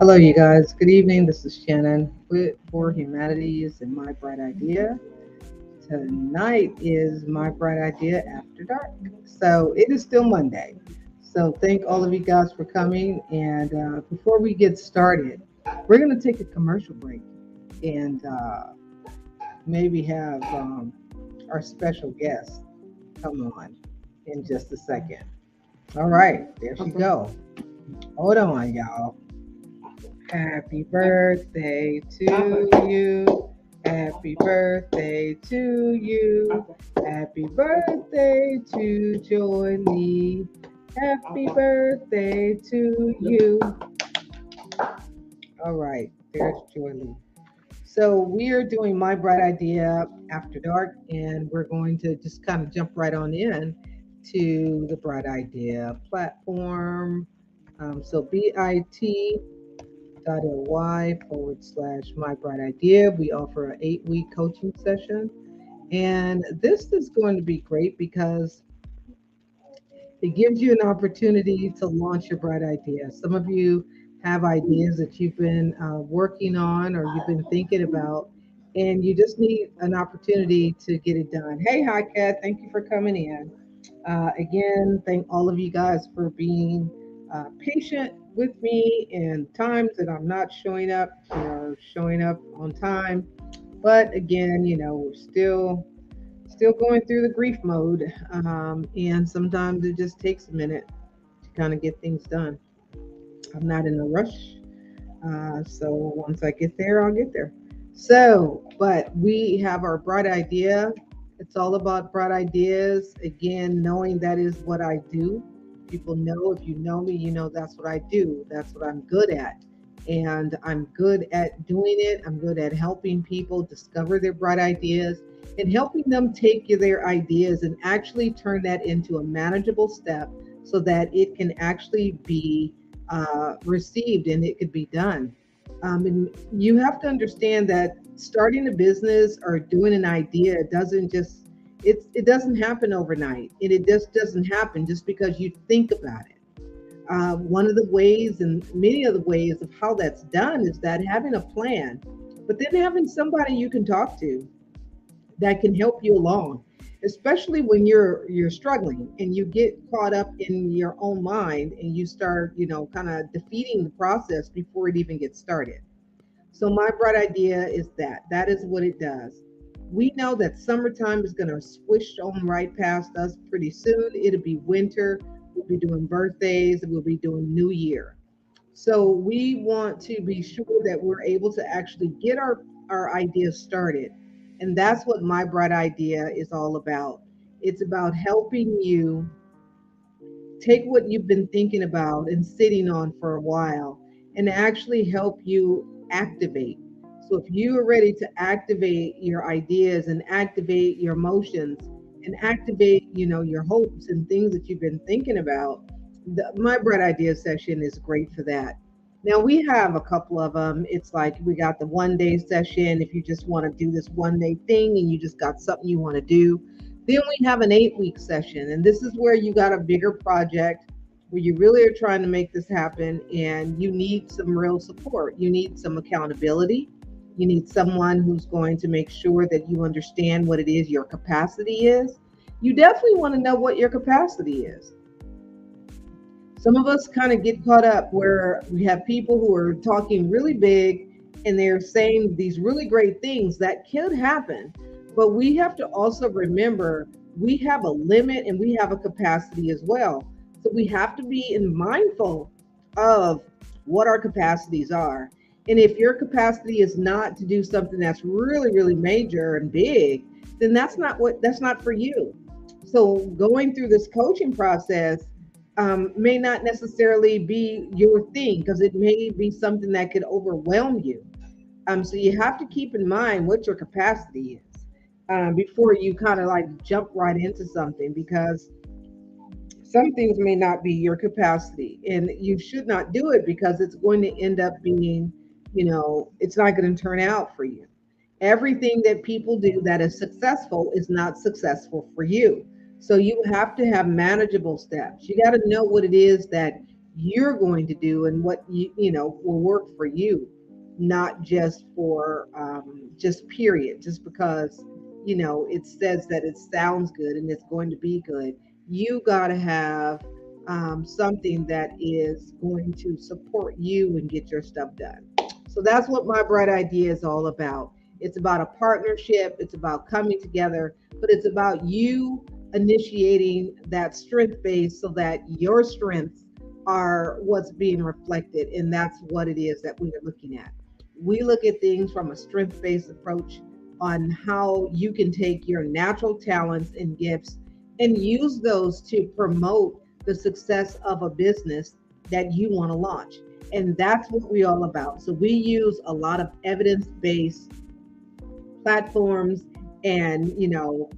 Hello, you guys. Good evening. This is Shannon with For Humanities and My Bright Idea. Tonight is My Bright Idea After Dark. So it is still Monday. So thank all of you guys for coming. And before we get started, we're going to take a commercial break and maybe have our special guest come on in just a second. All right, there she go. Hold on, y'all. Happy birthday to you. Happy birthday to you. Happy birthday to Joy Lee. Happy birthday to you. All right, there's Joy Lee. So we are doing My Bright Idea After Dark, and we're going to just kind of jump right on in to the Bright Idea platform. So bit.ly/my bright idea. We offer an 8-week coaching session. And this is going to be great because it gives you an opportunity to launch your bright idea. Some of you have ideas that you've been working on or you've been thinking about, and you just need an opportunity to get it done. Hey, hi, Kat. Thank you for coming in. Again, thank all of you guys for being patient with me in times that I'm not showing up or showing up on time. But again, we're still going through the grief mode, and sometimes it just takes a minute to kind of get things done. I'm not in a rush, so once I get there, I'll get there. So, but we have our bright idea. It's all about bright ideas. Again, knowing that is what I do. People know, if you know me, you know that's what I do. That's what I'm good at. And I'm good at doing it. I'm good at helping people discover their bright ideas and helping them take their ideas and actually turn that into a manageable step so that it can actually be received and it could be done. And you have to understand that starting a business or doing an idea doesn't just it doesn't happen overnight, and it just doesn't happen just because you think about it. One of the ways, and many of the ways of how that's done, is that having a plan, but then having somebody you can talk to that can help you along, especially when you're struggling and you get caught up in your own mind and you start kind of defeating the process before it even gets started. So my bright idea is that is what it does. We know that summertime is going to swish on right past us pretty soon. It'll be winter. We'll be doing birthdays, we'll be doing new year. So we want to be sure that we're able to actually get our ideas started. And that's what my bright idea is all about. It's about helping you take what you've been thinking about and sitting on for a while and actually help you activate. So if you are ready to activate your ideas and activate your emotions and activate, your hopes and things that you've been thinking about, my bright idea session is great for that. Now we have a couple of them. It's like we got the 1 day session if you just want to do this 1 day thing and you just got something you want to do. Then we have an 8 week session, and this is where you got a bigger project where you really are trying to make this happen and you need some real support. You need some accountability. You need someone who's going to make sure that you understand what it is your capacity is. You definitely want to know what your capacity is. Some of us kind of get caught up where we have people who are talking really big and they're saying these really great things that could happen. But we have to also remember we have a limit and we have a capacity as well. So we have to be mindful of what our capacities are. And if your capacity is not to do something that's really, really major and big, then that's not for you. So going through this coaching process may not necessarily be your thing because it may be something that could overwhelm you. So you have to keep in mind what your capacity is before you kind of like jump right into something, because some things may not be your capacity and you should not do it because it's going to end up being, it's not going to turn out for you. Everything that people do that is successful is not successful for you. So you have to have manageable steps. You got to know what it is that you're going to do and what you will work for you, not just for just period, just because it says that it sounds good and it's going to be good. You got to have something that is going to support you and get your stuff done. So that's what My Bright Idea is all about. It's about a partnership, it's about coming together, but it's about you initiating that strength base so that your strengths are what's being reflected. And that's what it is that we are looking at. We look at things from a strength based approach on how you can take your natural talents and gifts and use those to promote the success of a business that you want to launch. And that's what we're all about. So we use a lot of evidence based platforms and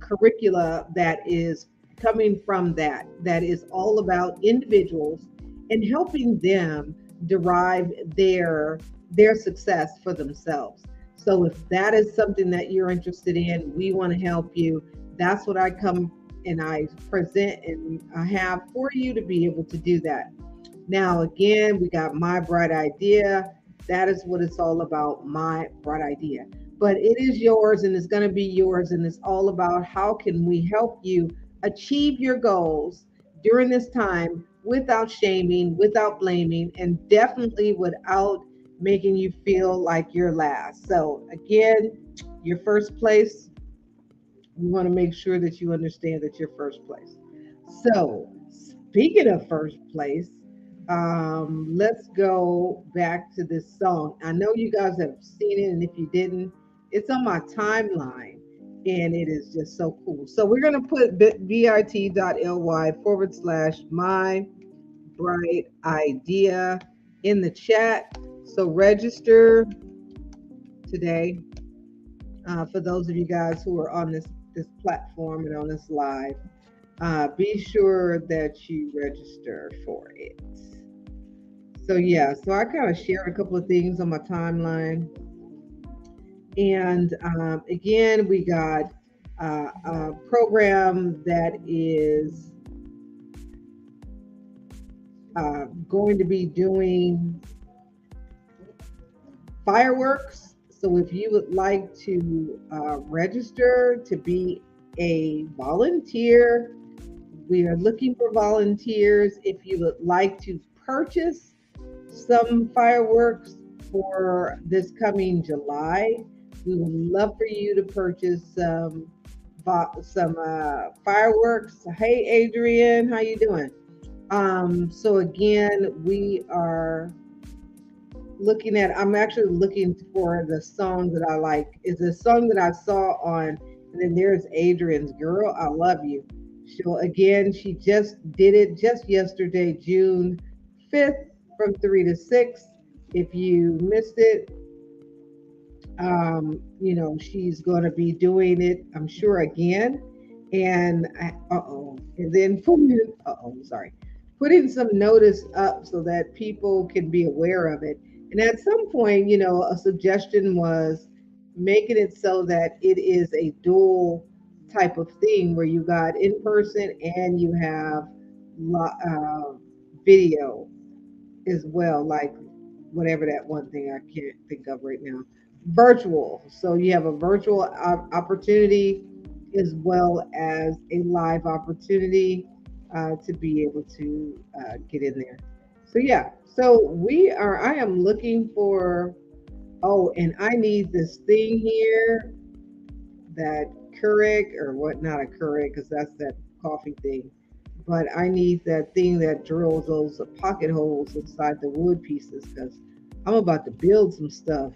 curricula that is coming from that is all about individuals and helping them derive their success for themselves. So if that is something that you're interested in, we want to help you. That's what I come and I present and I have for you to be able to do that. Now, again, we got My Bright Idea. That is what it's all about, My Bright Idea. But it is yours and it's going to be yours. And it's all about how can we help you achieve your goals during this time without shaming, without blaming, and definitely without making you feel like you're last. So, again, your first place, we want to make sure that you understand that you're first place. So, speaking of first place, let's go back to this song. I know you guys have seen it, and if you didn't, it's on my timeline, and it is just so cool. So we're gonna put bit.ly/ my bright idea in the chat. So register today for those of you guys who are on this platform and on this live. Be sure that you register for it. So yeah, so I kind of shared a couple of things on my timeline, and again, we got a program that is going to be doing fireworks. So if you would like to register to be a volunteer, we are looking for volunteers. If you would like to purchase some fireworks for this coming July, we would love for you to purchase some fireworks. Hey, Adrian, how you doing? So again, we are looking at. I'm actually looking for the song that I like. Is a song that I saw on, and then there's Adrian's "Girl, I Love You." She just did it just yesterday, June 5th, from 3 to 6. If you missed it, she's going to be doing it, I'm sure, again. And and then putting some notice up so that people can be aware of it. And at some point, a suggestion was making it so that it is a dual type of thing where you got in person and you have video as well, like whatever that one thing I can't think of right now. Virtual. So you have a virtual opportunity as well as a live opportunity to be able to get in there. So yeah. So I am looking for. Oh, and I need this thing here, that Keurig or what? Not a Keurig because that's that coffee thing. But I need that thing that drills those pocket holes inside the wood pieces because I'm about to build some stuff,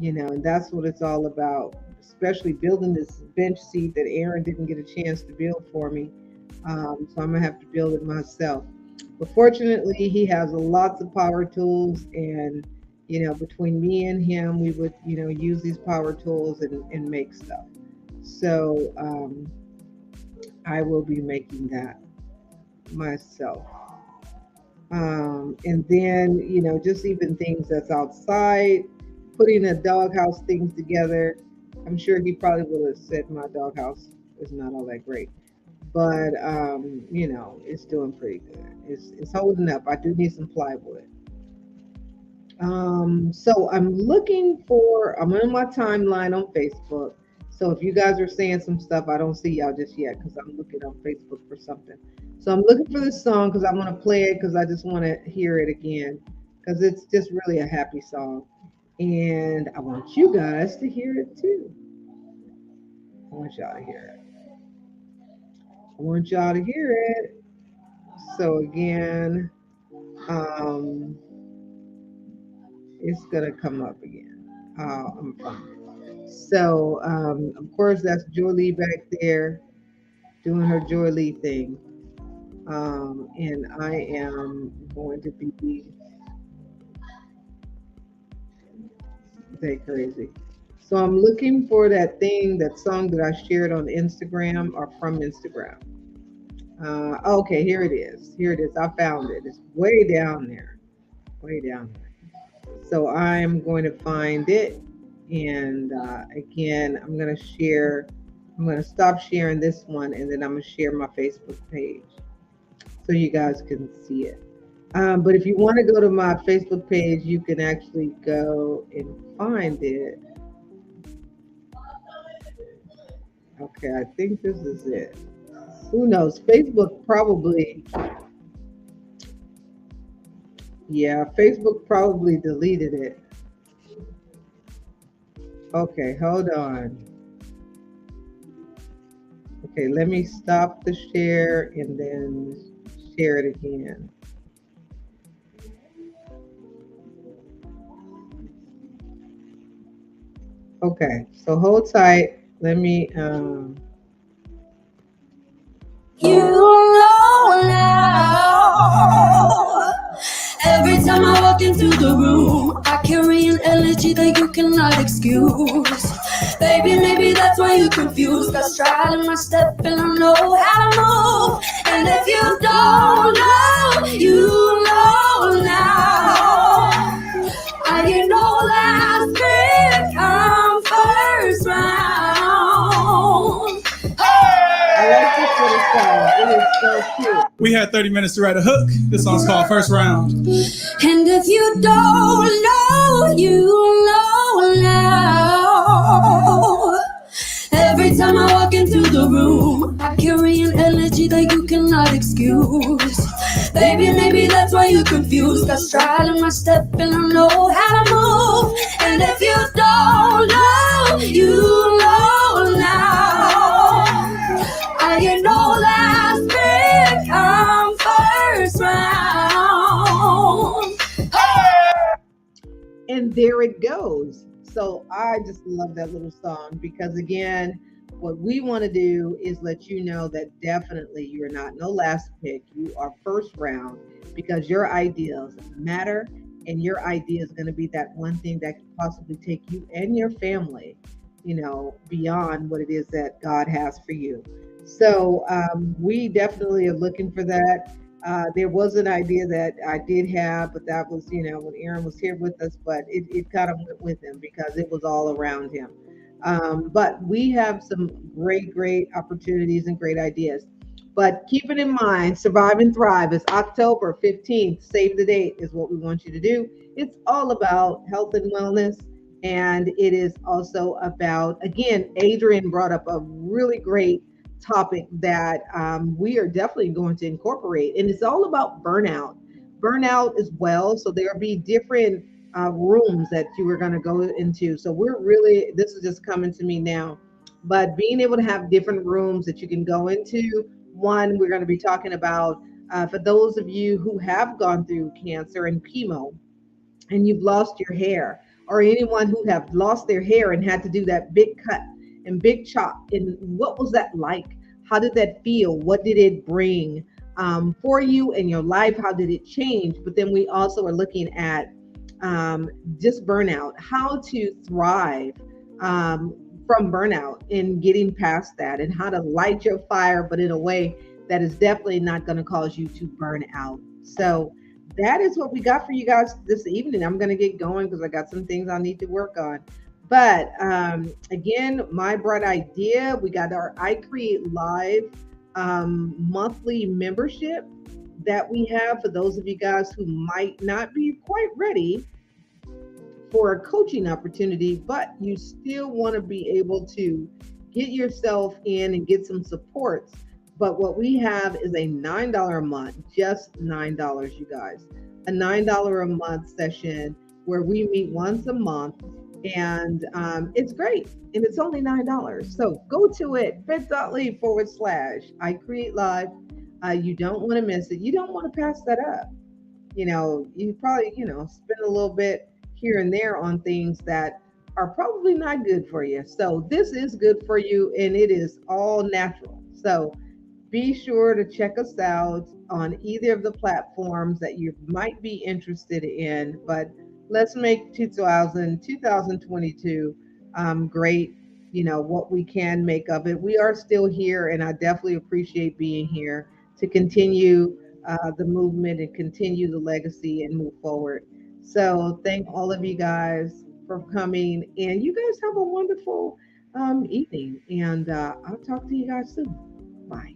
and that's what it's all about. Especially building this bench seat that Aaron didn't get a chance to build for me. So I'm gonna have to build it myself. But fortunately, he has lots of power tools, and between me and him, we would use these power tools and make stuff. So I will be making that myself. And then, just even things that's outside, putting a doghouse things together. I'm sure he probably would have said my doghouse is not all that great. but it's doing pretty good. It's holding up. I do need some plywood. So I'm on my timeline on Facebook. So if you guys are saying some stuff, I don't see y'all just yet because I'm looking on Facebook for something. So I'm looking for this song because I want to play it because I just want to hear it again because it's just really a happy song. And I want you guys to hear it too. I want y'all to hear it. I want y'all to hear it. So again, um, it's gonna come up again. I'm fine. So of course that's Joy Lee back there doing her Joy Lee thing. And I am going to be they crazy. So I'm looking for that thing, that song that I shared on Instagram or from Instagram. Okay, here it is. Here it is. I found it. It's way down there. Way down there. So I'm going to find it. And again, I'm going to stop sharing this one and then I'm going to share my Facebook page so you guys can see it. But if you want to go to my Facebook page, you can actually go and find it. Okay, I think this is it. Who knows? Facebook probably, yeah, Facebook probably deleted it. Okay, hold on. Okay, let me stop the share and then share it again. Okay, so hold tight. Let me You know now. Every time I walk into the room, I carry an energy that you cannot excuse. Baby, maybe that's why you're confused. Got stride in my step and I know how to move. And if you don't know, you know now. I get no last pick, I'm first round. I like this little song. It is so cute. We had 30 minutes to write a hook. This song's called First Round. And if you don't know, you know now. Every time I walk into the room, I carry an energy that you cannot excuse. Baby, maybe that's why you're confused. Got stride in my step and I know how to move. And if you don't know, you know now. I get no last pick, I'm first round. And there it goes. So I just love that little song because again, what we want to do is let you know that definitely you're not no last pick. You are first round because your ideas matter and your idea is going to be that one thing that could possibly take you and your family, beyond what it is that God has for you. So we definitely are looking for that. There was an idea that I did have, but that was, when Aaron was here with us, but it kind of went with him because it was all around him. But we have some great, great opportunities and great ideas. But keep it in mind, Survive and Thrive is October 15th. Save the date is what we want you to do. It's all about health and wellness. And it is also about, again, Adrian brought up a really great topic that we are definitely going to incorporate. And it's all about burnout. Burnout as well. So there'll be different rooms that you were going to go into. So this is just coming to me now. But being able to have different rooms that you can go into. One, we're going to be talking about for those of you who have gone through cancer and chemo and you've lost your hair, or anyone who have lost their hair and had to do that big cut and big chop. And what was that like? How did that feel? What did it bring for you in your life? How did it change? But then we also are looking at just burnout, how to thrive from burnout and getting past that, and how to light your fire, but in a way that is definitely not going to cause you to burn out. So that is what we got for you guys this evening. I'm going to get going because I got some things I need to work on. But again, My Bright Idea, we got our I Create Live monthly membership that we have for those of you guys who might not be quite ready for a coaching opportunity, but you still want to be able to get yourself in and get some supports. But what we have is a $9 a month, just $9, you guys, a $9 a month session where we meet once a month. And it's great. And it's only $9. So go to it, bit.ly/ I Create Live. You don't want to miss it. You don't want to pass that up. You probably, spend a little bit here and there on things that are probably not good for you. So this is good for you and it is all natural. So be sure to check us out on either of the platforms that you might be interested in. But let's make 2022 great. What we can make of it. We are still here, and I definitely appreciate being here to continue the movement and continue the legacy and move forward. So, thank all of you guys for coming, and you guys have a wonderful evening. And I'll talk to you guys soon. Bye.